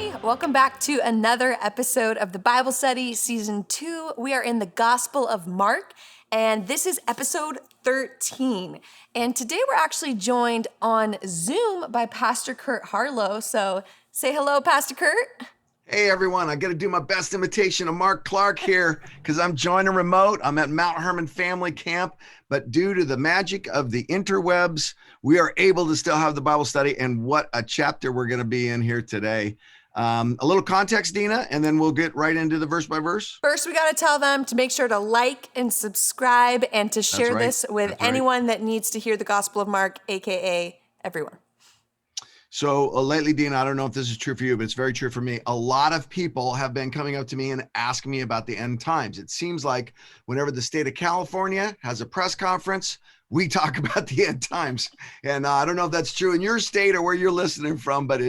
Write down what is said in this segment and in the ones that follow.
everybody. Welcome back to another episode of the Bible Study, Season 2. We are in the Gospel of Mark, and this is episode 13. And today we're actually joined on Zoom by Pastor Curt Harlow. So say hello, Pastor Curt. Hey everyone, I got to do my best imitation of Mark Clark here because I'm joining remote. I'm at Mount Hermon Family Camp, but due to the magic of the interwebs, we are able to still have the Bible study, and what a chapter we're going to be in here today. A little context, Dena, and then we'll get right into the verse by verse. First, we got to tell them to make sure to like and subscribe and to share this with anyone that needs to hear the Gospel of Mark, aka everyone. So lately, Dena, I don't know if this is true for you, but it's very true for me. A lot of people have been coming up to me and asking me about the end times. It seems like whenever the state of California has a press conference, we talk about the end times. And I don't know if that's true in your state or where you're listening from, but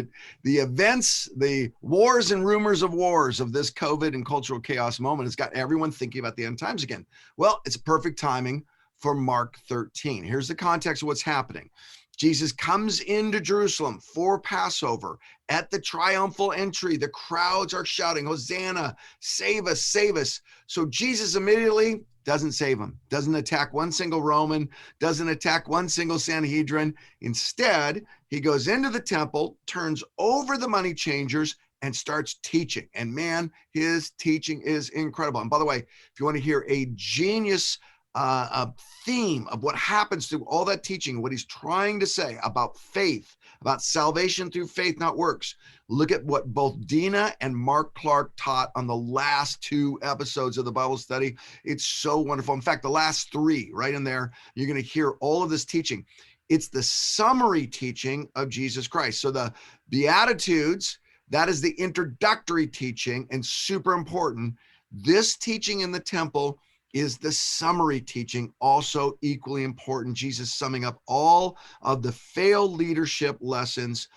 the events, the wars and rumors of wars of this COVID and cultural chaos moment has got everyone thinking about the end times again. Well, it's perfect timing for Mark 13. Here's the context of what's happening. Jesus comes into Jerusalem for Passover. At the triumphal entry, the crowds are shouting, "Hosanna, save us, save us." So Jesus immediately doesn't save them, doesn't attack one single Roman, doesn't attack one single Sanhedrin. Instead, he goes into the temple, turns over the money changers, and starts teaching. And man, his teaching is incredible. And by the way, if you want to hear a genius a theme of what happens through all that teaching, what he's trying to say about faith, about salvation through faith, not works. Look at what both Dena and Mark Clark taught on the last 2 episodes of the Bible study. It's so wonderful. In fact, the last 3 right in there, you're going to hear all of this teaching. It's the summary teaching of Jesus Christ. So the Beatitudes, that is the introductory teaching and super important. This teaching in the temple is the summary teaching, also equally important. Jesus summing up all of the failed leadership lessons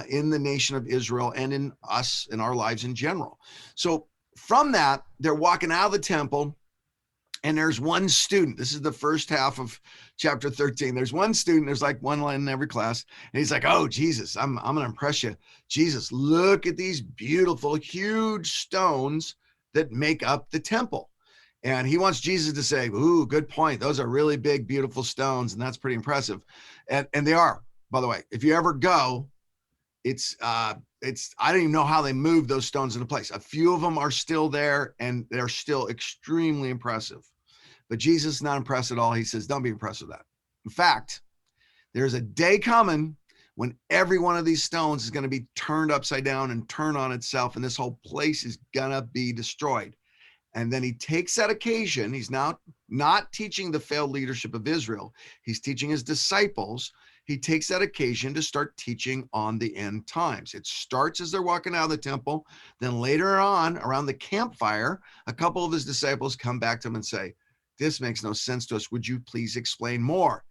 in the nation of Israel and in us, in our lives in general. So from that, they're walking out of the temple, and there's one student. This is the first half of chapter 13. There's one student, there's like one line in every class, and he's like, "Oh, Jesus, I'm gonna impress you. Jesus, look at these beautiful, huge stones that make up the temple." And he wants Jesus to say, "Ooh, good point. Those are really big, beautiful stones, and that's pretty impressive." And they are, by the way. If you ever go, it's I don't even know how they moved those stones into place. A few of them are still there, and they're still extremely impressive. But Jesus is not impressed at all. He says, "Don't be impressed with that. In fact, there's a day coming when every one of these stones is going to be turned upside down and turn on itself, and this whole place is going to be destroyed." And then he takes that occasion. He's now not teaching the failed leadership of Israel. He's teaching his disciples. He takes that occasion to start teaching on the end times. It starts as they're walking out of the temple. Then later on, around the campfire, a couple of his disciples come back to him and say, "This makes no sense to us. Would you please explain more?"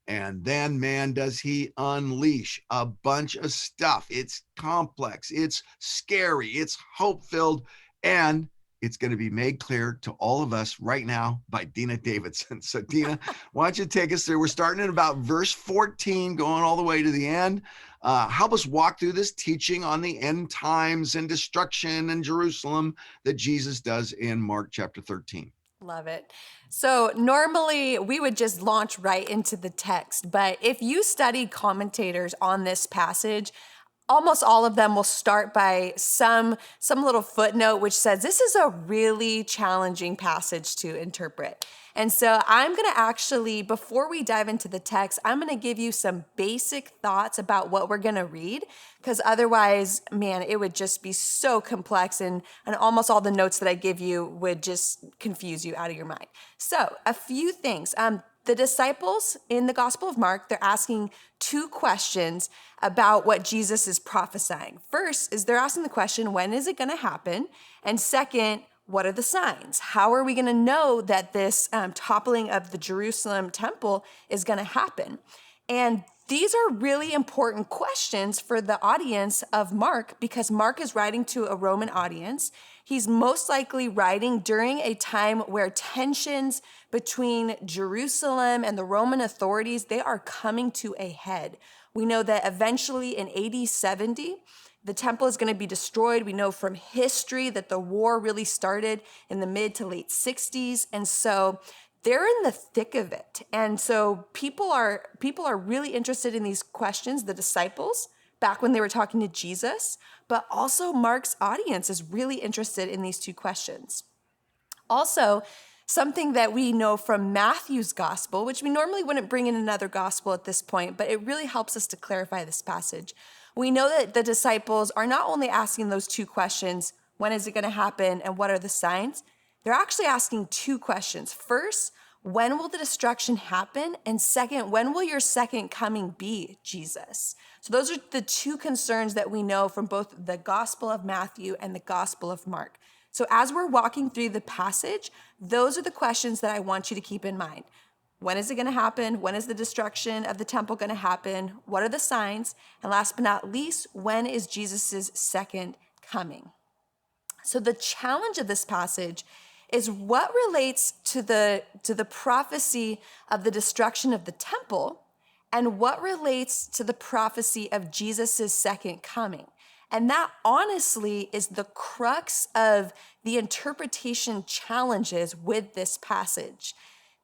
And then, man, does he unleash a bunch of stuff. It's complex. It's scary. It's hope-filled. And it's going to be made clear to all of us right now by Dena Davidson. So Dena, why don't you take us through? We're starting at about verse 14, going all the way to the end. Help us walk through this teaching on the end times and destruction in Jerusalem that Jesus does in Mark chapter 13. Love it. So normally we would just launch right into the text, but if you study commentators on this passage, almost all of them will start by some little footnote which says this is a really challenging passage to interpret. And so I'm going to actually, before we dive into the text, I'm going to give you some basic thoughts about what we're going to read, because otherwise, man, it would just be so complex, and almost all the notes that I give you would just confuse you out of your mind. So a few things. The disciples in the Gospel of Mark, they're asking 2 questions about what Jesus is prophesying. First is they're asking the question, when is it going to happen? And second, what are the signs? How are we going to know that this toppling of the Jerusalem temple is going to happen? And these are really important questions for the audience of Mark, because Mark is writing to a Roman audience. He's most likely writing during a time where tensions between Jerusalem and the Roman authorities, they are coming to a head. We know that eventually in AD 70, The temple is going to be destroyed. We know from history that the war really started in the mid to late 60s. And so they're in the thick of it. And so people are really interested in these questions, the disciples, back when they were talking to Jesus, but also Mark's audience is really interested in these two questions. Also, something that we know from Matthew's gospel, which we normally wouldn't bring in another gospel at this point, but it really helps us to clarify this passage. We know that the disciples are not only asking those two questions, when is it going to happen and what are the signs? They're actually asking two questions. First, when will the destruction happen? And second, when will your second coming be, Jesus? So those are the two concerns that we know from both the Gospel of Matthew and the Gospel of Mark. So as we're walking through the passage, those are the questions that I want you to keep in mind. When is it going to happen? When is the destruction of the temple going to happen? What are the signs? And last but not least, when is Jesus' second coming? So the challenge of this passage is what relates to the prophecy of the destruction of the temple and what relates to the prophecy of Jesus' second coming. And that honestly is the crux of the interpretation challenges with this passage.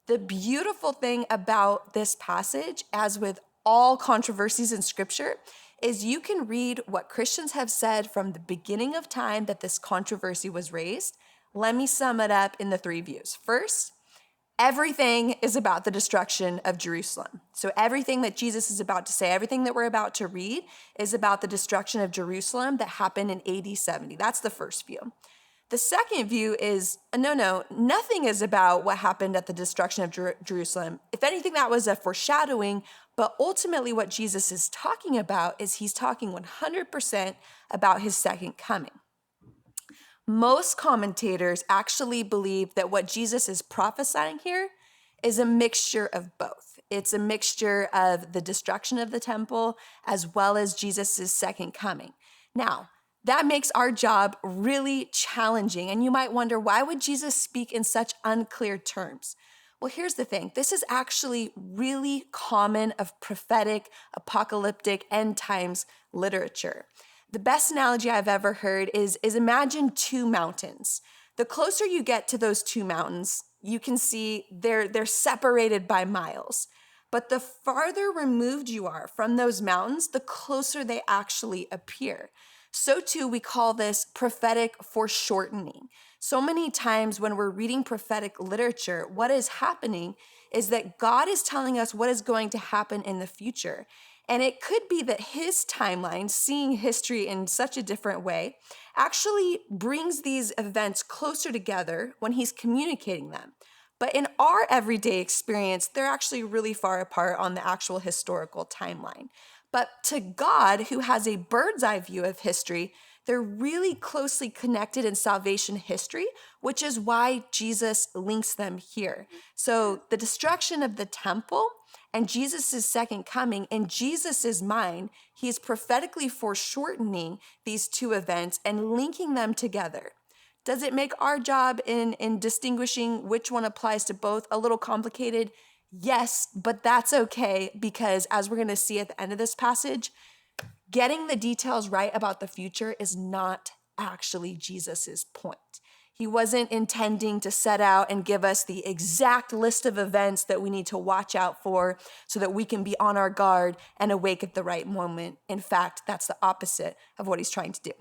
The beautiful thing about this passage, as with all controversies in Scripture, is you can read what Christians have said from the beginning of time that this controversy was raised. Let me sum it up in the three views. First, everything is about the destruction of Jerusalem. So everything that Jesus is about to say, everything that we're about to read is about the destruction of Jerusalem that happened in AD 70. That's the first view. The second view is, no, nothing is about what happened at the destruction of Jerusalem. If anything, that was a foreshadowing, but ultimately what Jesus is talking about is he's talking 100% about his second coming. Most commentators actually believe that what Jesus is prophesying here is a mixture of both. It's a mixture of the destruction of the temple as well as Jesus' second coming. Now, that makes our job really challenging. And you might wonder, why would Jesus speak in such unclear terms? Well, here's the thing. This is actually really common of prophetic, apocalyptic, end times literature. The best analogy I've ever heard is imagine two mountains. The closer you get to those two mountains, you can see they're separated by miles. But the farther removed you are from those mountains, the closer they actually appear. So too, we call this prophetic foreshortening. So many times when we're reading prophetic literature, what is happening is that God is telling us what is going to happen in the future. And it could be that his timeline, seeing history in such a different way, actually brings these events closer together when he's communicating them. But in our everyday experience, they're actually really far apart on the actual historical timeline. But to God, who has a bird's eye view of history, they're really closely connected in salvation history, which is why Jesus links them here. So the destruction of the temple and Jesus' second coming, in Jesus' mind, he is prophetically foreshortening these two events and linking them together. Does it make our job in distinguishing which one applies to both a little complicated? Yes, but that's okay, because as we're going to see at the end of this passage, getting the details right about the future is not actually Jesus's point. He wasn't intending to set out and give us the exact list of events that we need to watch out for so that we can be on our guard and awake at the right moment. In fact, that's the opposite of what he's trying to do.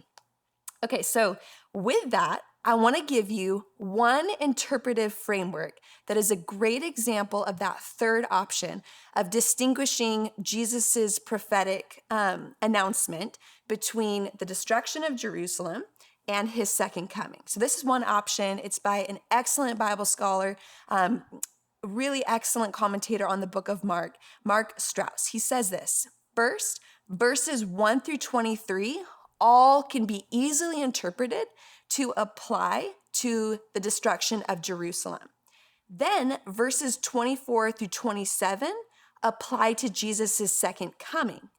Okay, so with that, I want to give you one interpretive framework that is a great example of that third option of distinguishing Jesus's prophetic announcement between the destruction of Jerusalem and his second coming. So this is one option. It's by an excellent Bible scholar, really excellent commentator on the book of Mark, Mark Strauss. He says this: first, verses 1 through 23 all can be easily interpreted to apply to the destruction of Jerusalem. Then verses 24 through 27 apply to Jesus' second coming.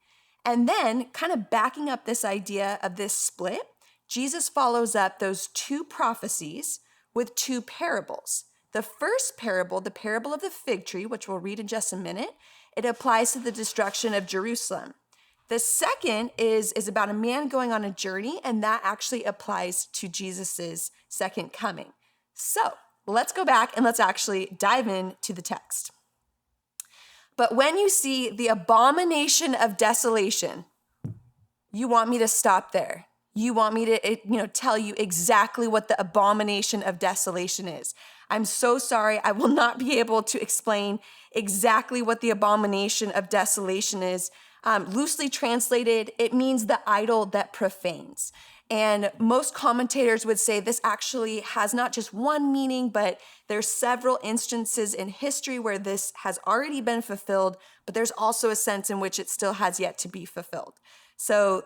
And then, kind of backing up this idea of this split, Jesus follows up those two prophecies with two parables. The first parable, the parable of the fig tree, which we'll read in just a minute, it applies to the destruction of Jerusalem. The second is about a man going on a journey, and that actually applies to Jesus's second coming. So let's go back and let's actually dive into the text. But when you see the abomination of desolation, you want me to stop there. You want me to, tell you exactly what the abomination of desolation is. I'm so sorry. I will not be able to explain exactly what the abomination of desolation is. Loosely translated, it means the idol that profanes. And most commentators would say this actually has not just one meaning, but there's several instances in history where this has already been fulfilled, but there's also a sense in which it still has yet to be fulfilled. So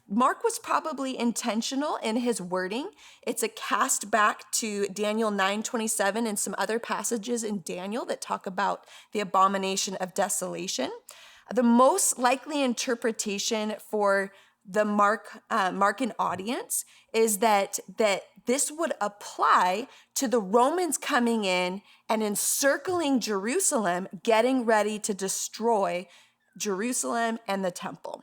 Mark was probably intentional in his wording. It's a cast back to Daniel 9:27 and some other passages in Daniel that talk about the abomination of desolation. The most likely interpretation for the Markan audience is that this would apply to the Romans coming in and encircling Jerusalem, getting ready to destroy Jerusalem and the temple.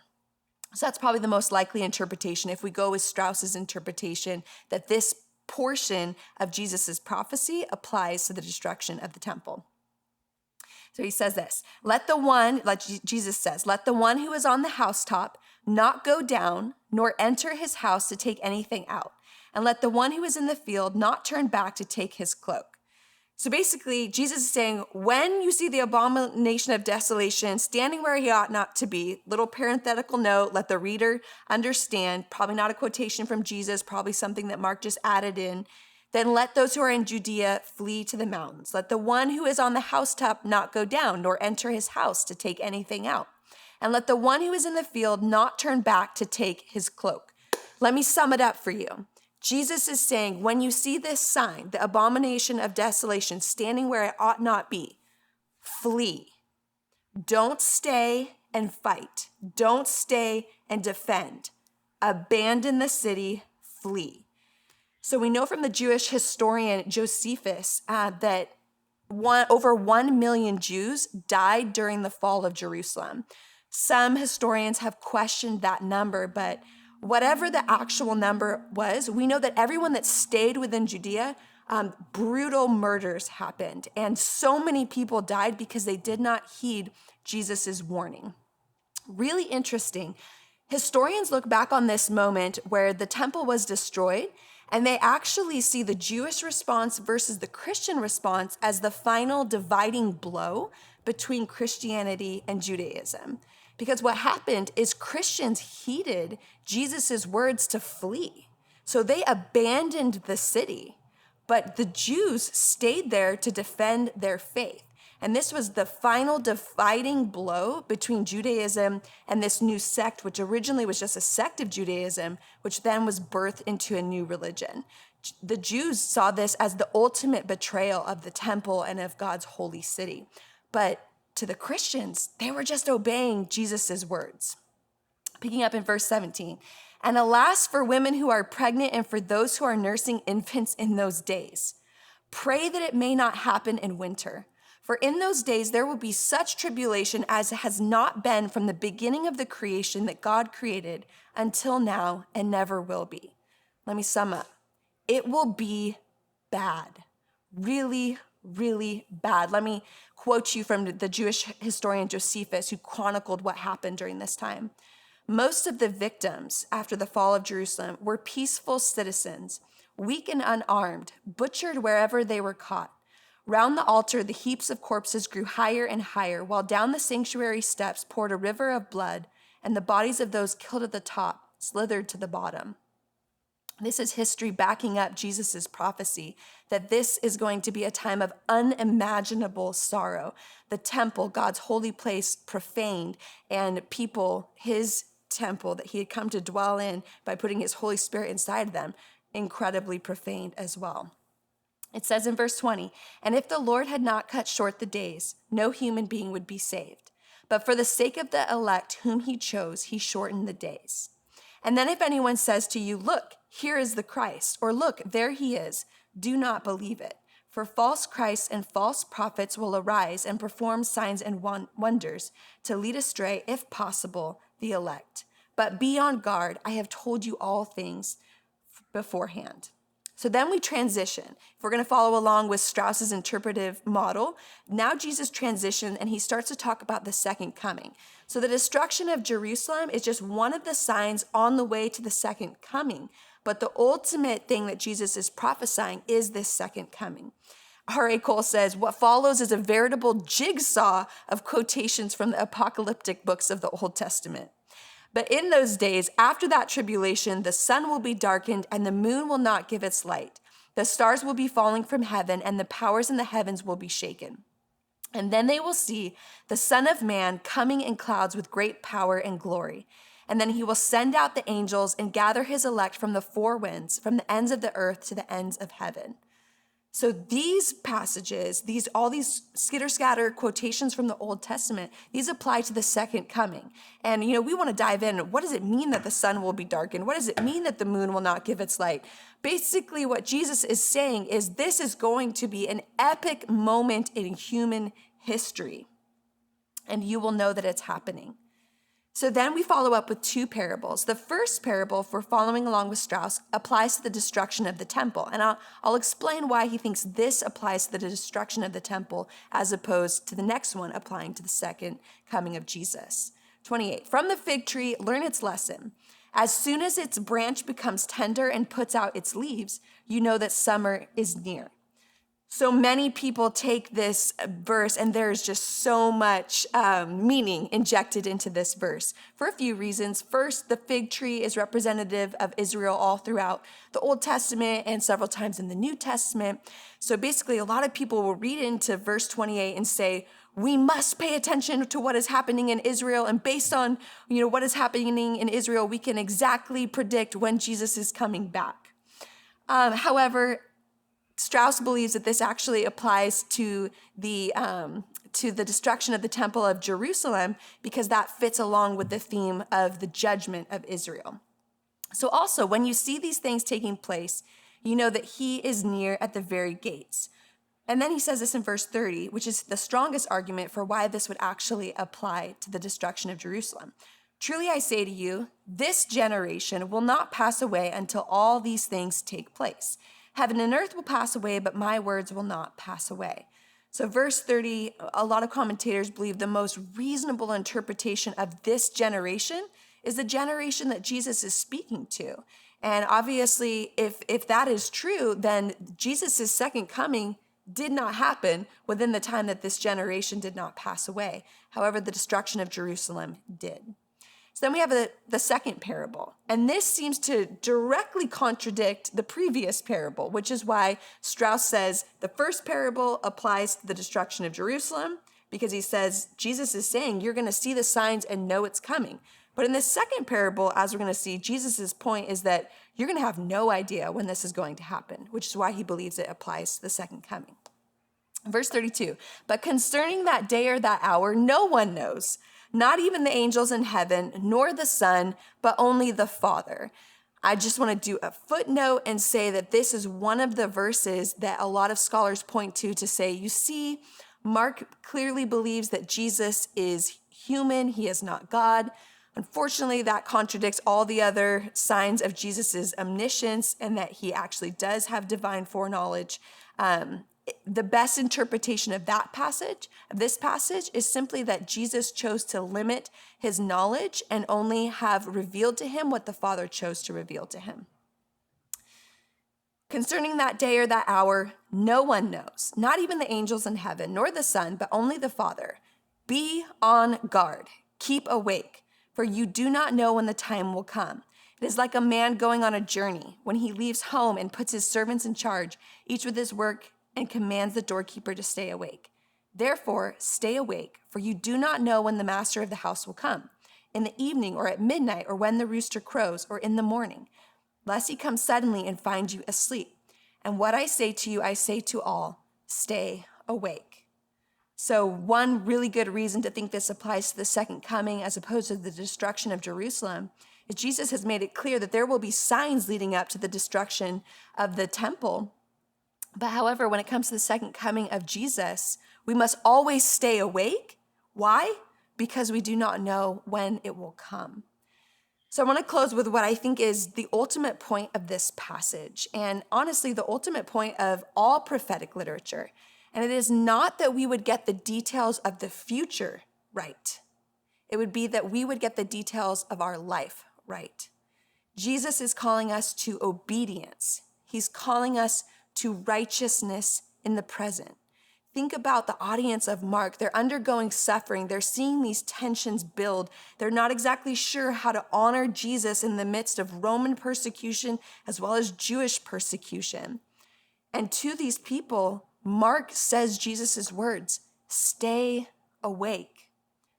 So that's probably the most likely interpretation, if we go with Strauss's interpretation, that this portion of Jesus's prophecy applies to the destruction of the temple. So he says this, like Jesus says, let the one who is on the housetop not go down, nor enter his house to take anything out. And let the one who is in the field not turn back to take his cloak. So basically, Jesus is saying, when you see the abomination of desolation standing where he ought not to be, little parenthetical note, let the reader understand, probably not a quotation from Jesus, probably something that Mark just added in, then let those who are in Judea flee to the mountains. Let the one who is on the housetop not go down, nor enter his house to take anything out. And let the one who is in the field not turn back to take his cloak. Let me sum it up for you. Jesus is saying, when you see this sign, the abomination of desolation, standing where it ought not be, flee. Don't stay and fight. Don't stay and defend. Abandon the city, flee. So we know from the Jewish historian Josephus that over 1 million Jews died during the fall of Jerusalem. Some historians have questioned that number, but whatever the actual number was, we know that everyone that stayed within Judea, brutal murders happened. And so many people died because they did not heed Jesus's warning. Really interesting. Historians look back on this moment where the temple was destroyed, and they actually see the Jewish response versus the Christian response as the final dividing blow between Christianity and Judaism. Because what happened is Christians heeded Jesus's words to flee. So they abandoned the city, but the Jews stayed there to defend their faith. And this was the final dividing blow between Judaism and this new sect, which originally was just a sect of Judaism, which then was birthed into a new religion. The Jews saw this as the ultimate betrayal of the temple and of God's holy city. But to the Christians, they were just obeying Jesus's words. Picking up in verse 17, and alas for women who are pregnant and for those who are nursing infants in those days. Pray that it may not happen in winter. For in those days there will be such tribulation as has not been from the beginning of the creation that God created until now and never will be. Let me sum up. It will be bad. Really, really bad. Let me quote you from the Jewish historian Josephus, who chronicled what happened during this time. Most of the victims after the fall of Jerusalem were peaceful citizens, weak and unarmed, butchered wherever they were caught. Round the altar, the heaps of corpses grew higher and higher, while down the sanctuary steps poured a river of blood, and the bodies of those killed at the top slithered to the bottom. This is history backing up Jesus's prophecy that this is going to be a time of unimaginable sorrow. The temple, God's holy place, profaned, and people, his temple that he had come to dwell in by putting his Holy Spirit inside of them, incredibly profaned as well. It says in verse 20, and if the Lord had not cut short the days, no human being would be saved. But for the sake of the elect whom he chose, he shortened the days. And then if anyone says to you, look, here is the Christ, or look, there he is, do not believe it. For false Christs and false prophets will arise and perform signs and wonders to lead astray, if possible, the the elect. But be on guard. I have told you all things beforehand. So then we transition. If we're going to follow along with Strauss's interpretive model, now Jesus transitions and he starts to talk about the second coming. So the destruction of Jerusalem is just one of the signs on the way to the second coming. But the ultimate thing that Jesus is prophesying is this second coming. R.A. Cole says, what follows is a veritable jigsaw of quotations from the apocalyptic books of the Old Testament. But in those days, after that tribulation, the sun will be darkened and the moon will not give its light. The stars will be falling from heaven and the powers in the heavens will be shaken. And then they will see the Son of Man coming in clouds with great power and glory. And then he will send out the angels and gather his elect from the four winds, from the ends of the earth to the ends of heaven. So these passages, all these skitter-scatter quotations from the Old Testament, these apply to the second coming. And, we want to dive in. What does it mean that the sun will be darkened? What does it mean that the moon will not give its light? Basically, what Jesus is saying is this is going to be an epic moment in human history. And you will know that it's happening. So then we follow up with two parables. The first parable, if we're following along with Strauss, applies to the destruction of the temple. And I'll explain why he thinks this applies to the destruction of the temple as opposed to the next one applying to the second coming of Jesus. 28, from the fig tree, learn its lesson. As soon as its branch becomes tender and puts out its leaves, you know that summer is near. So many people take this verse and there's just so much meaning injected into this verse for a few reasons. First, the fig tree is representative of Israel all throughout the Old Testament and several times in the New Testament. So basically, a lot of people will read into verse 28 and say, we must pay attention to what is happening in Israel. And based on what is happening in Israel, we can exactly predict when Jesus is coming back. However, Strauss believes that this actually applies to the destruction of the Temple of Jerusalem because that fits along with the theme of the judgment of Israel. So also, when you see these things taking place, you know that he is near at the very gates. And then he says this in verse 30, which is the strongest argument for why this would actually apply to the destruction of Jerusalem. Truly I say to you, this generation will not pass away until all these things take place. Heaven and earth will pass away, but my words will not pass away. So verse 30, a lot of commentators believe the most reasonable interpretation of this generation is the generation that Jesus is speaking to. And obviously, if that is true, then Jesus' second coming did not happen within the time that this generation did not pass away. However, the destruction of Jerusalem did. So then we have the second parable. And this seems to directly contradict the previous parable, which is why Strauss says the first parable applies to the destruction of Jerusalem, because he says, Jesus is saying, you're going to see the signs and know it's coming. But in this second parable, as we're going to see, Jesus' point is that you're going to have no idea when this is going to happen, which is why he believes it applies to the second coming. Verse 32, but concerning that day or that hour, no one knows, not even the angels in heaven, nor the Son, but only the Father. I just want to do a footnote and say that this is one of the verses that a lot of scholars point to say, you see, Mark clearly believes that Jesus is human. He is not God. Unfortunately, that contradicts all the other signs of Jesus's omniscience and that he actually does have divine foreknowledge. The best interpretation of this passage, is simply that Jesus chose to limit his knowledge and only have revealed to him what the Father chose to reveal to him. Concerning that day or that hour, no one knows, not even the angels in heaven, nor the Son, but only the Father. Be on guard, keep awake, for you do not know when the time will come. It is like a man going on a journey when he leaves home and puts his servants in charge, each with his work, and commands the doorkeeper to stay awake. Therefore, stay awake, for you do not know when the master of the house will come, in the evening or at midnight or when the rooster crows or in the morning, lest he come suddenly and find you asleep. And what I say to you, I say to all, stay awake. So one really good reason to think this applies to the second coming as opposed to the destruction of Jerusalem is Jesus has made it clear that there will be signs leading up to the destruction of the temple. But however, when it comes to the second coming of Jesus, we must always stay awake. Why? because we do not know when it will come. So I want to close with what I think is the ultimate point of this passage, and honestly, the ultimate point of all prophetic literature. And it is not that we would get the details of the future right. It would be that we would get the details of our life right. Jesus is calling us to obedience. He's calling us to righteousness in the present. Think about the audience of Mark. They're undergoing suffering. They're seeing these tensions build. They're not exactly sure how to honor Jesus in the midst of Roman persecution as well as Jewish persecution. And to these people, Mark says Jesus' words, stay awake.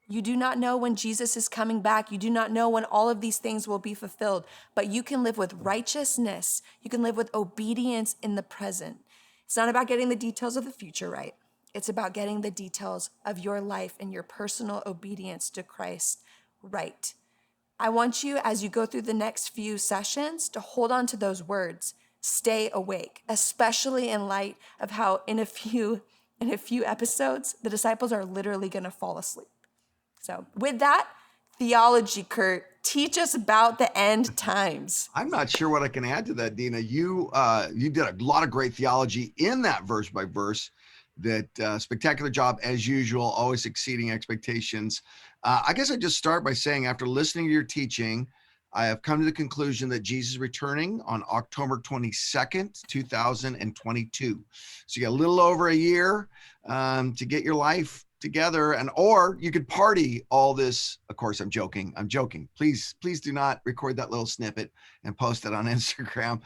You do not know when Jesus is coming back. You do not know when all of these things will be fulfilled, but you can live with righteousness. You can live with obedience in the present. It's not about getting the details of the future right. It's about getting the details of your life and your personal obedience to Christ right. I want you, as you go through the next few sessions, to hold on to those words. Stay awake, especially in light of how in a few episodes, the disciples are literally going to fall asleep. So with that, theology, Curt, teach us about the end times. I'm not sure what I can add to that, Dena. You did a lot of great theology in that verse by verse. That spectacular job as usual, always exceeding expectations. I guess I'd just start by saying, after listening to your teaching, I have come to the conclusion that Jesus is returning on October 22nd, 2022. So you got a little over a year to get your life together, or you could party all this. Of course, I'm joking. Please do not record that little snippet and post it on Instagram.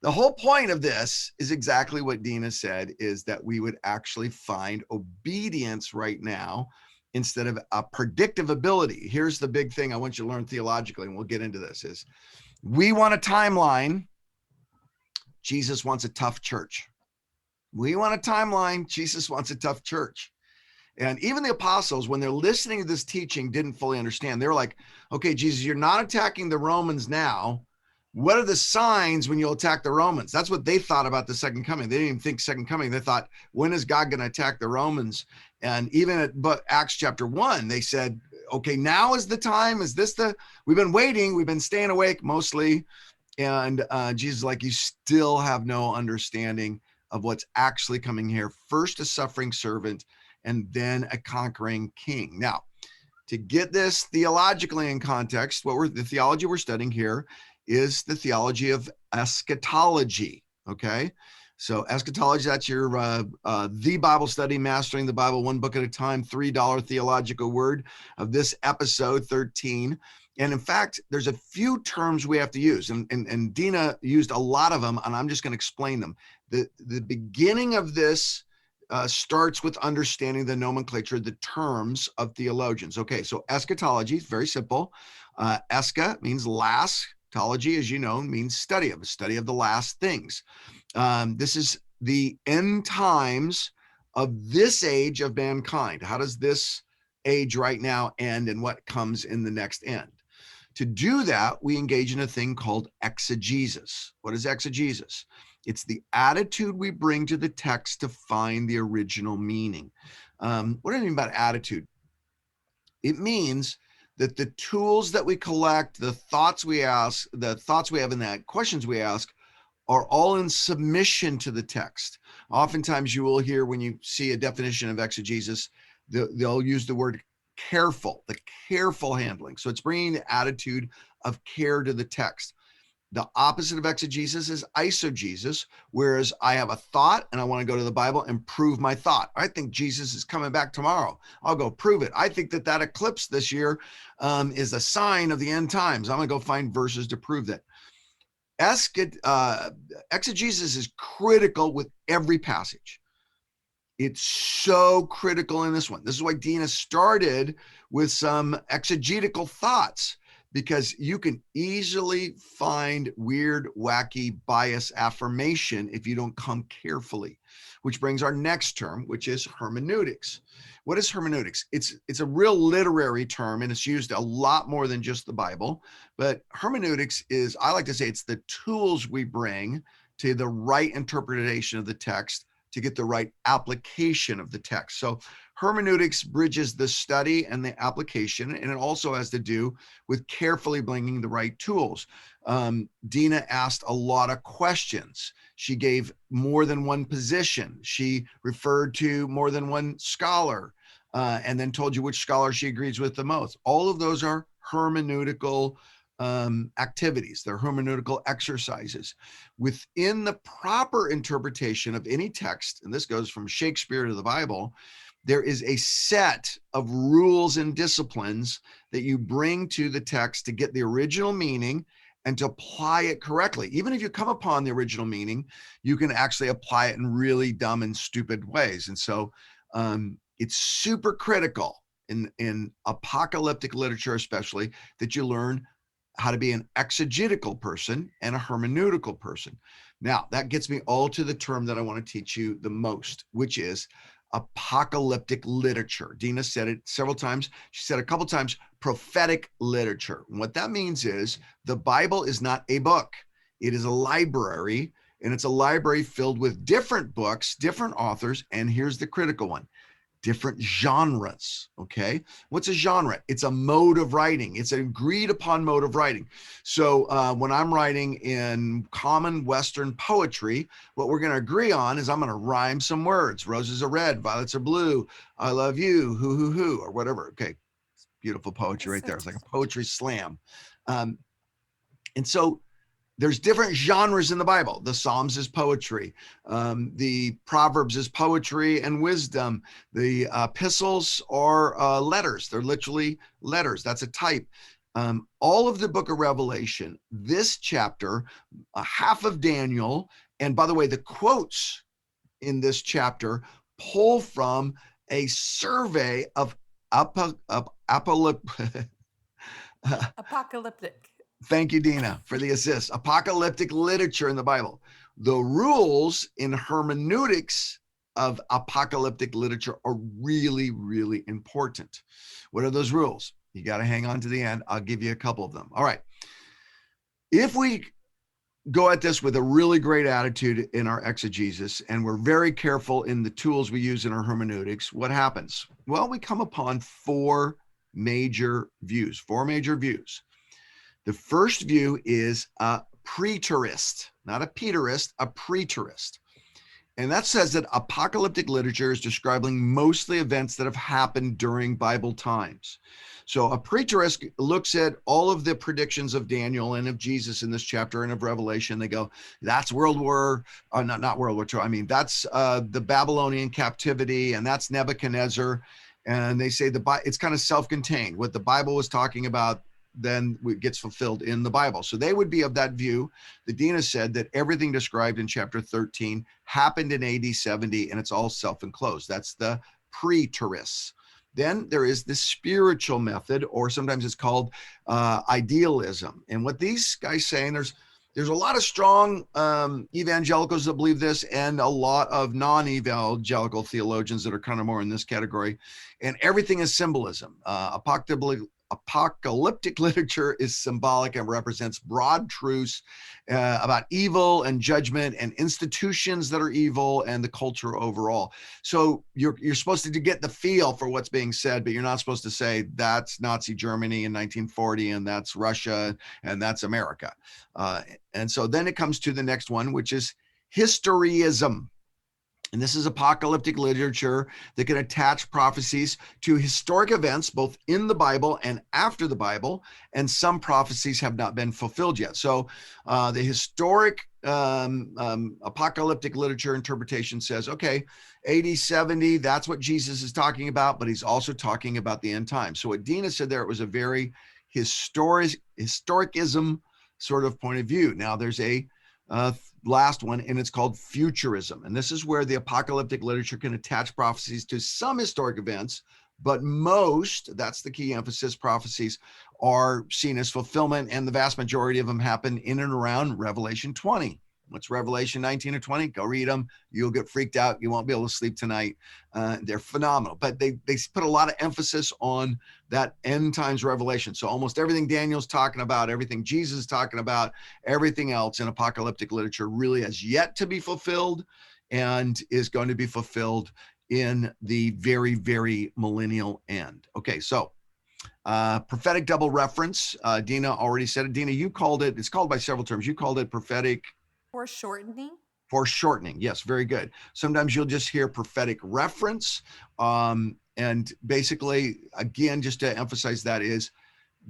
The whole point of this is exactly what Dena said, is that we would actually find obedience right now instead of a predictive ability. Here's the big thing I want you to learn theologically, and we'll get into this, is we want a timeline. Jesus wants a tough church. We want a timeline. Jesus wants a tough church. And even the apostles, when they're listening to this teaching, didn't fully understand. They were like, okay, Jesus, you're not attacking the Romans now. What are the signs when you'll attack the Romans? That's what they thought about the second coming. They didn't even think second coming. They thought, when is God going to attack the Romans? And even at Acts chapter 1, they said, okay, now is the time. We've been waiting. We've been staying awake mostly. And Jesus is like, you still have no understanding of what's actually coming here. First, a suffering servant, and then a conquering king. Now, to get this theologically in context, the theology we're studying here is the theology of eschatology. Okay, so eschatology, that's your the Bible study, mastering the Bible one book at a time, $3 theological word of this episode 13. And in fact, there's a few terms we have to use, and Dena used a lot of them, and I'm just going to explain them. The beginning of this starts with understanding the nomenclature, the terms of theologians. Okay, so eschatology is very simple. Escha means last. Tology, as you know, means study of the last things. This is the end times of this age of mankind. How does this age right now end, and what comes in the next end? To do that, we engage in a thing called exegesis. What is exegesis? It's the attitude we bring to the text to find the original meaning. What do I mean by attitude? It means that the tools that we collect, the thoughts we have, and the questions we ask are all in submission to the text. Oftentimes you will hear, when you see a definition of exegesis, they'll use the word careful, the careful handling. So it's bringing the attitude of care to the text. The opposite of exegesis is eisegesis, whereas I have a thought and I want to go to the Bible and prove my thought. I think Jesus is coming back tomorrow. I'll go prove it. I think that eclipse this year is a sign of the end times. I'm going to go find verses to prove that. Exegesis is critical with every passage. It's so critical in this one. This is why Dena started with some exegetical thoughts, because you can easily find weird, wacky bias affirmation if you don't come carefully, which brings our next term, which is hermeneutics. What is hermeneutics? It's a real literary term, and it's used a lot more than just the Bible. But hermeneutics is, I like to say, it's the tools we bring to the right interpretation of the text to get the right application of the text. So hermeneutics bridges the study and the application, and it also has to do with carefully bringing the right tools. Dena asked a lot of questions. She gave more than one position. She referred to more than one scholar, and then told you which scholar she agrees with the most. All of those are hermeneutical activities. They're hermeneutical exercises. Within the proper interpretation of any text, and this goes from Shakespeare to the Bible, there is a set of rules and disciplines that you bring to the text to get the original meaning and to apply it correctly. Even if you come upon the original meaning, you can actually apply it in really dumb and stupid ways. And so it's super critical in apocalyptic literature, especially, that you learn how to be an exegetical person and a hermeneutical person. Now, that gets me all to the term that I want to teach you the most, which is apocalyptic literature. Dena said it several times. She said a couple times, prophetic literature. And what that means is the Bible is not a book. It is a library, and it's a library filled with different books, different authors, and here's the critical one: different genres. Okay. What's a genre? It's a mode of writing. It's an agreed upon mode of writing. So when I'm writing in common Western poetry, what we're going to agree on is I'm going to rhyme some words. Roses are red, violets are blue. I love you, hoo, or whatever. Okay. Beautiful poetry right there. It's like a poetry slam. And so there's different genres in the Bible. The Psalms is poetry. The Proverbs is poetry and wisdom. The epistles are letters. They're literally letters. That's a type. All of the book of Revelation, this chapter, half of Daniel, and by the way, the quotes in this chapter pull from a survey of apocalyptic. Thank you, Dena, for the assist. Apocalyptic literature in the Bible. The rules in hermeneutics of apocalyptic literature are really, really important. What are those rules? You got to hang on to the end. I'll give you a couple of them. All right. If we go at this with a really great attitude in our exegesis, and we're very careful in the tools we use in our hermeneutics, what happens? Well, we come upon four major views. The first view is a preterist, not a Peterist, a preterist. And that says that apocalyptic literature is describing mostly events that have happened during Bible times. So a preterist looks at all of the predictions of Daniel and of Jesus in this chapter and of Revelation. They go, that's not World War II. I mean, that's the Babylonian captivity, and that's Nebuchadnezzar. And they say it's kind of self-contained. What the Bible was talking about then it gets fulfilled in the Bible. So they would be of that view. The Dena said that everything described in chapter 13 happened in AD 70, and it's all self-enclosed. That's the preterists. Then there is the spiritual method, or sometimes it's called idealism. And what these guys saying, there's a lot of strong evangelicals that believe this, and a lot of non-evangelical theologians that are kind of more in this category. And everything is symbolism. Apocalyptic literature is symbolic and represents broad truths about evil and judgment and institutions that are evil and the culture overall. So you're supposed to get the feel for what's being said, but you're not supposed to say that's Nazi Germany in 1940 and that's Russia and that's America. And so then it comes to the next one, which is historyism. And this is apocalyptic literature that can attach prophecies to historic events, both in the Bible and after the Bible, and some prophecies have not been fulfilled yet. So the historic apocalyptic literature interpretation says, okay, AD 70, that's what Jesus is talking about, but he's also talking about the end times. So what Dena said there, it was a very historicism sort of point of view. Now there's a last one, and it's called futurism. And this is where the apocalyptic literature can attach prophecies to some historic events, but most, that's the key emphasis, prophecies are seen as fulfillment, and the vast majority of them happen in and around Revelation 20. What's Revelation 19 or 20? Go read them. You'll get freaked out. You won't be able to sleep tonight. They're phenomenal. But they put a lot of emphasis on that end times revelation. So almost everything Daniel's talking about, everything Jesus is talking about, everything else in apocalyptic literature really has yet to be fulfilled. and is going to be fulfilled in the very, very millennial end. Okay, so prophetic double reference. Dena already said it. Dena, you called it, it's called by several terms. You called it prophetic Foreshortening. foreshortening. Yes, very good. Sometimes you'll just hear prophetic reference. And basically, again, just to emphasize that is,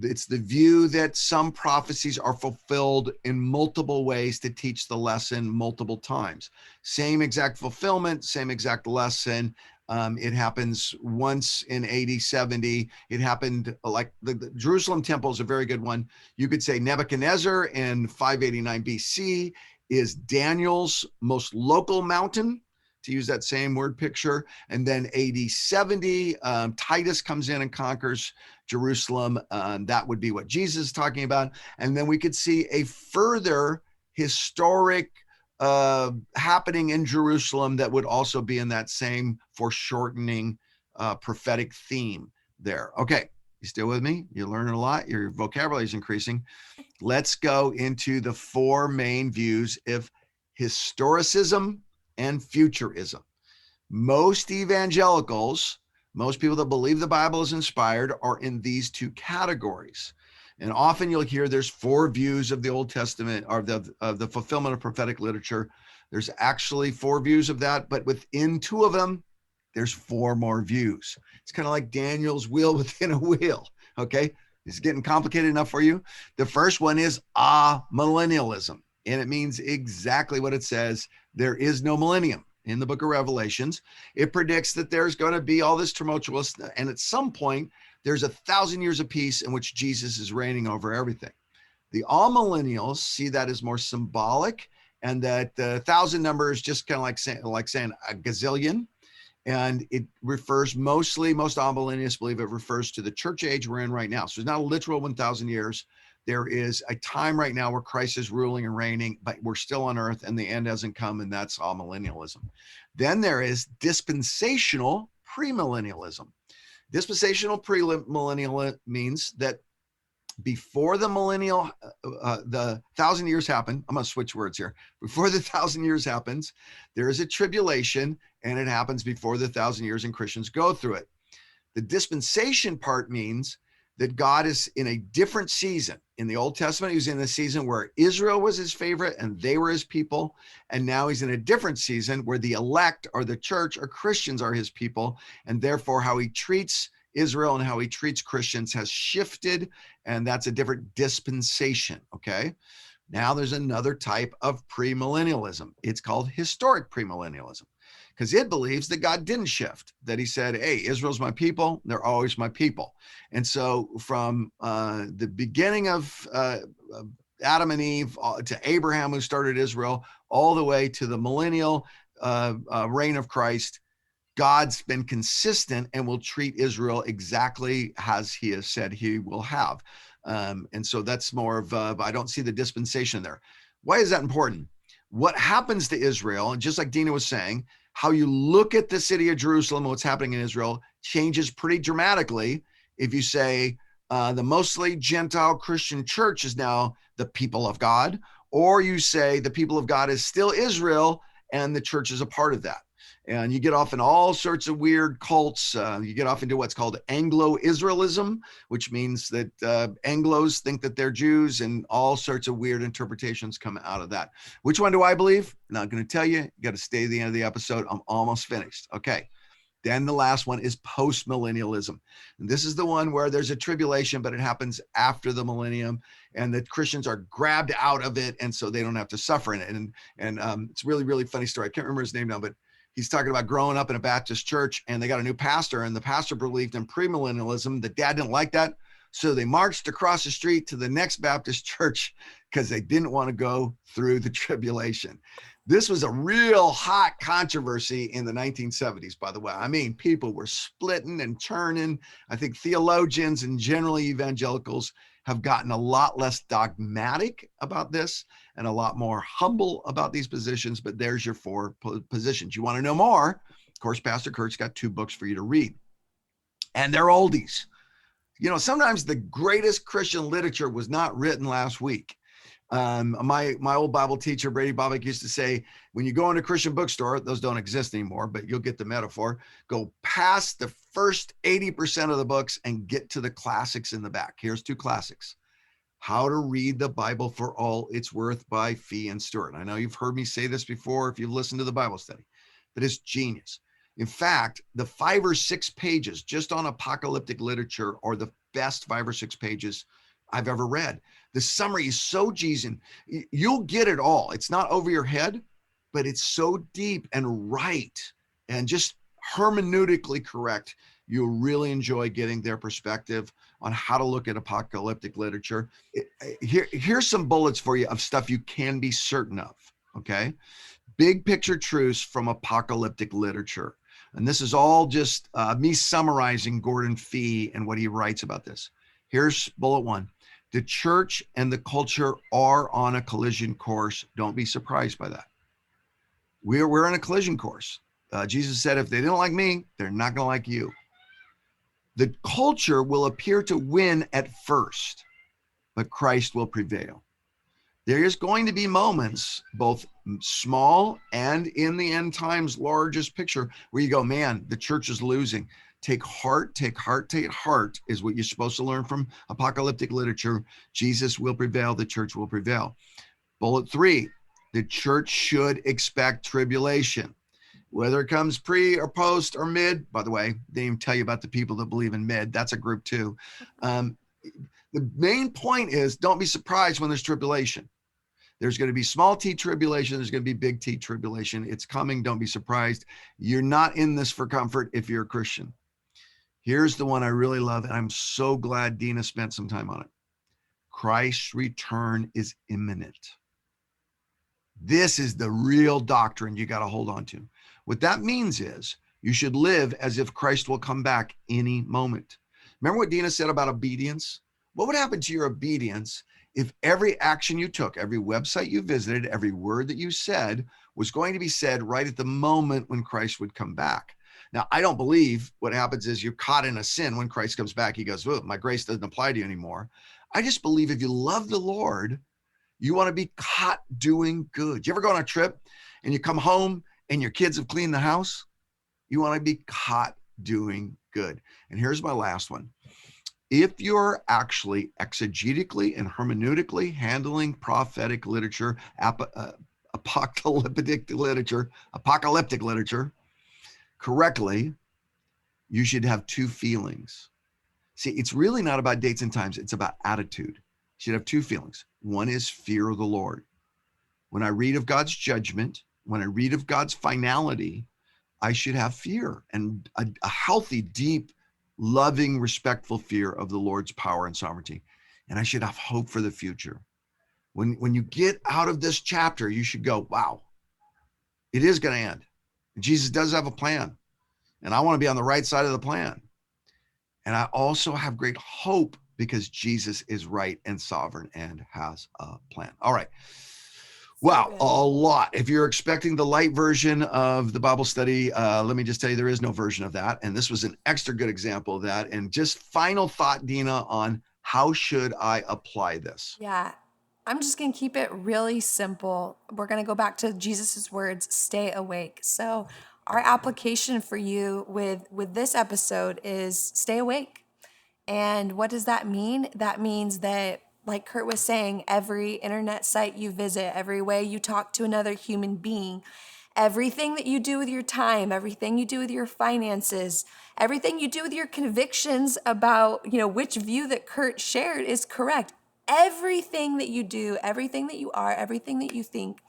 it's the view that some prophecies are fulfilled in multiple ways to teach the lesson multiple times. Same exact fulfillment, same exact lesson. It happens once in AD 70. It happened like the Jerusalem temple is a very good one. You could say Nebuchadnezzar in 589 BC is Daniel's most local mountain, to use that same word picture. And then AD 70, Titus comes in and conquers Jerusalem. That would be what Jesus is talking about. And then we could see a further historic happening in Jerusalem that would also be in that same foreshortening prophetic theme there. Okay, you still with me? You're learning a lot. Your vocabulary is increasing. Let's go into the four main views of historicism and futurism. Most evangelicals, most people that believe the Bible is inspired, are in these two categories. And often you'll hear there's four views of the Old Testament, or of the fulfillment of prophetic literature. There's actually four views of that, but within two of them, there's four more views. It's kind of like Daniel's wheel within a wheel. Okay. It's getting complicated enough for you. The first one is amillennialism, and it means exactly what it says. There is no millennium in the book of Revelations. It predicts that there's going to be all this tumultuous, and at some point, there's 1,000 years of peace in which Jesus is reigning over everything. The amillennials see that as more symbolic, and that the 1,000 number is just kind of like saying a gazillion. And it refers most amillennialists believe it refers to the church age we're in right now. So it's not a literal 1,000 years. There is a time right now where Christ is ruling and reigning, but we're still on earth and the end hasn't come, and that's amillennialism. Then there is dispensational premillennialism. Dispensational premillennial means that before the millennial, the 1,000 years happen. I'm going to switch words here. Before the 1,000 years happens, there is a tribulation, and it happens before the 1,000 years, and Christians go through it. The dispensation part means that God is in a different season. In the Old Testament, he was in the season where Israel was his favorite and they were his people. And now he's in a different season where the elect, or the church, or Christians, are his people. And therefore, how he treats Israel and how he treats Christians has shifted, and that's a different dispensation. Okay. Now there's another type of premillennialism. It's called historic premillennialism, because it believes that God didn't shift, that he said, hey, Israel's my people. They're always my people. And so from the beginning of Adam and Eve to Abraham, who started Israel, all the way to the millennial reign of Christ, God's been consistent and will treat Israel exactly as he has said he will have. And so that's more of, I don't see the dispensation there. Why is that important? What happens to Israel, and just like Dena was saying, how you look at the city of Jerusalem and what's happening in Israel changes pretty dramatically if you say the mostly Gentile Christian church is now the people of God, or you say the people of God is still Israel and the church is a part of that. And you get off in all sorts of weird cults. You get off into what's called Anglo-Israelism, which means that Anglos think that they're Jews, and all sorts of weird interpretations come out of that. Which one do I believe? I'm not going to tell you. You got to stay to the end of the episode. I'm almost finished. Okay. Then the last one is post-millennialism. And this is the one where there's a tribulation, but it happens after the millennium, and the Christians are grabbed out of it, and so they don't have to suffer in it. And it's a really, really funny story. I can't remember his name now, but he's talking about growing up in a Baptist church, and they got a new pastor, and the pastor believed in premillennialism. The dad didn't like that. So they marched across the street to the next Baptist church because they didn't want to go through the tribulation. This was a real hot controversy in the 1970s, by the way. I mean, people were splitting and churning. I think theologians and generally evangelicals have gotten a lot less dogmatic about this and a lot more humble about these positions, but there's your four positions. You want to know more? Of course, Pastor Curt's got 2 books for you to read, and they're oldies. You know, sometimes the greatest Christian literature was not written last week. My old Bible teacher, Brady Bobick, used to say, when you go into a Christian bookstore, those don't exist anymore, but you'll get the metaphor, go past the first 80% of the books and get to the classics in the back. Here's two classics. How to Read the Bible for All It's Worth by Fee and Stewart. I know you've heard me say this before if you've listened to the Bible study, but it's genius. In fact, the 5 or 6 pages just on apocalyptic literature are the best 5 or 6 pages I've ever read. The summary is so genius. You'll get it all. It's not over your head, but it's so deep and right and just hermeneutically correct. You'll really enjoy getting their perspective on how to look at apocalyptic literature. Here's some bullets for you of stuff you can be certain of, okay? Big picture truths from apocalyptic literature. And this is all just me summarizing Gordon Fee and what he writes about this. Here's bullet 1. The church and the culture are on a collision course. Don't be surprised by that. We're on a collision course. Jesus said, if they didn't like me, they're not going to like you. The culture will appear to win at first, but Christ will prevail. There is going to be moments, both small and in the end times largest picture, where you go, man, the church is losing. Take heart, take heart, take heart is what you're supposed to learn from apocalyptic literature. Jesus will prevail. The church will prevail. Bullet 3, the church should expect tribulation. Whether it comes pre or post or mid, by the way, they even tell you about the people that believe in mid. That's a group too. The main point is don't be surprised when there's tribulation. There's going to be small t tribulation. There's going to be big T tribulation. It's coming. Don't be surprised. You're not in this for comfort if you're a Christian. Here's the one I really love, and I'm so glad Dena spent some time on it. Christ's return is imminent. This is the real doctrine you got to hold on to. What that means is you should live as if Christ will come back any moment. Remember what Dena said about obedience? What would happen to your obedience if every action you took, every website you visited, every word that you said was going to be said right at the moment when Christ would come back? Now, I don't believe what happens is you're caught in a sin. When Christ comes back, he goes, oh, my grace doesn't apply to you anymore. I just believe if you love the Lord, you want to be caught doing good. You ever go on a trip and you come home and your kids have cleaned the house? You want to be caught doing good. And here's my last one. If you're actually exegetically and hermeneutically handling prophetic literature, apocalyptic literature correctly, you should have 2 feelings. See, it's really not about dates and times. It's about attitude. You should have 2 feelings. One is fear of the Lord. When I read of God's judgment, when I read of God's finality, I should have fear and a healthy, deep, loving, respectful fear of the Lord's power and sovereignty. And I should have hope for the future. When you get out of this chapter, you should go, wow, it is going to end. Jesus does have a plan. And I want to be on the right side of the plan. And I also have great hope because Jesus is right and sovereign and has a plan. All right. Wow, a lot. If you're expecting the light version of the Bible study, let me just tell you, there is no version of that. And this was an extra good example of that. And just final thought, Dena, on how should I apply this? Yeah, I'm just going to keep it really simple. We're going to go back to Jesus's words, stay awake. So our application for you with this episode is stay awake. And what does that mean? That means that, like Curt was saying, every internet site you visit, every way you talk to another human being, everything that you do with your time, everything you do with your finances, everything you do with your convictions about, which view that Curt shared is correct. Everything that you do, everything that you are, everything that you think,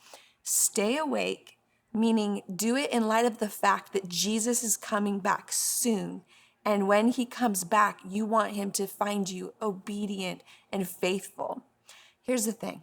stay awake, meaning do it in light of the fact that Jesus is coming back soon. And when he comes back, you want him to find you obedient and faithful. Here's the thing.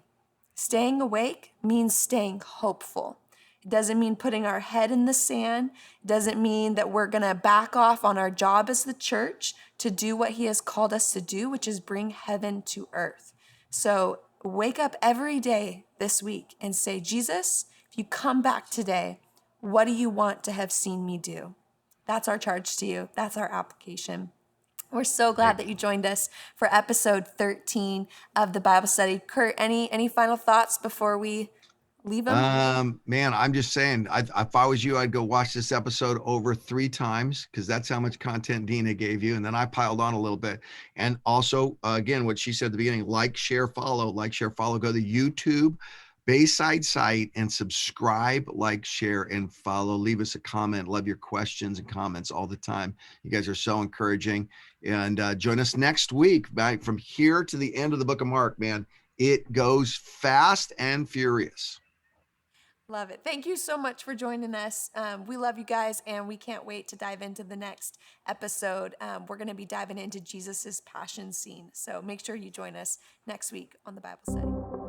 Staying awake means staying hopeful. It doesn't mean putting our head in the sand. It doesn't mean that we're going to back off on our job as the church to do what he has called us to do, which is bring heaven to earth. So wake up every day this week and say, Jesus, if you come back today, what do you want to have seen me do? That's our charge to you. That's our application. We're so glad that you joined us for episode 13 of the Bible study. Curt, any final thoughts before we leave them? Man, I'm just saying, if I was you, I'd go watch this episode over 3 times because that's how much content Dena gave you. And then I piled on a little bit. And also, again, what she said at the beginning, like, share, follow, go to YouTube, Bayside site, and subscribe, like, share, and follow. Leave us a comment. Love your questions and comments all the time. You guys are so encouraging. And join us next week, back from here to the end of the book of Mark, man. It goes fast and furious. Love it. Thank you so much for joining us. We love you guys, and we can't wait to dive into the next episode. We're going to be diving into Jesus's passion scene. So make sure you join us next week on the Bible study.